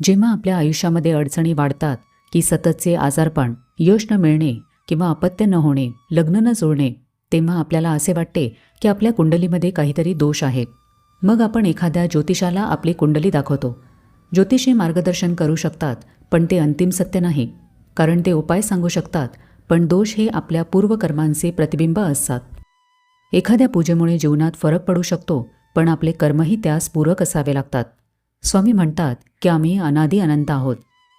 जेव्हा आपल्या आयुष्यामध्ये अडचणी वाढतात की सततचे आजारपण, यश न मिळणे किंवा अपत्य न होणे, लग्न न जुळणे, तेव्हा आपल्याला असे वाटते की आपल्या कुंडलीमध्ये काहीतरी दोष आहे. मग आपण एखाद्या ज्योतिषाला आपली कुंडली दाखवतो. ज्योतिषी मार्गदर्शन करू शकतात, पण ते अंतिम सत्य नाही. कारण ते उपाय सांगू शकतात, पण दोष हे आपल्या पूर्वकर्मांचे प्रतिबिंब असतात. एखाद्या पूजेमुळे जीवनात फरक पडू शकतो, पण आपले कर्मही त्यास पूरक असावे लागतात. स्वामी म्हणतात की आम्ही अनादी अनंत आहोत.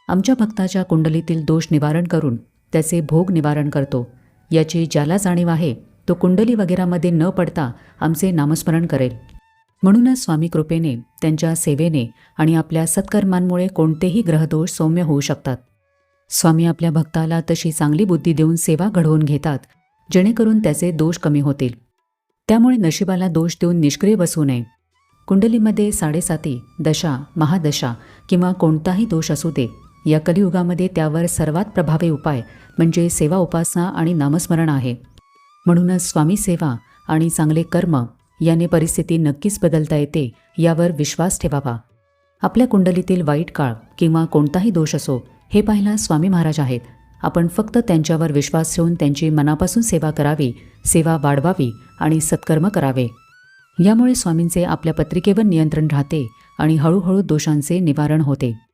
आमच्या भक्ताच्या कुंडलीतील दोष निवारण करून त्याचे भोग निवारण करतो. याची ज्याला जाणीव आहे तो कुंडली वगैरेमध्ये न पडता आमचे नामस्मरण करेल. म्हणूनच स्वामी कृपेने, त्यांच्या सेवेने आणि आपल्या सत्कर्मांमुळे कोणतेही ग्रहदोष सौम्य होऊ शकतात. स्वामी आपल्या भक्ताला तशी चांगली बुद्धी देऊन सेवा घडवून घेतात, जेणेकरून त्याचे दोष कमी होतील. त्यामुळे नशिबाला दोष देऊन निष्क्रिय बसू नये. कुंडलीमध्ये 7.5 दशा, महादशा किंवा कोणताही दोष असू दे, या कलियुगामध्ये त्यावर सर्वात प्रभावी उपाय म्हणजे सेवा, उपासना आणि नामस्मरण आहे. म्हणूनच स्वामी सेवा आणि चांगले कर्म याने परिस्थिती नक्कीच बदलता येते, यावर विश्वास ठेवावा. आपल्या कुंडलीतील वाईट काळ किंवा कोणताही दोष असो, हे पाहायला स्वामी महाराज आहेत. आपण फक्त त्यांच्यावर विश्वास ठेवून त्यांची मनापासून सेवा करावी, सेवा वाढवावी आणि सत्कर्म करावे. यामुळे स्वामींचे आपल्या पत्रिकेवर नियंत्रण राहते आणि हळूहळू दोषांचे निवारण होते.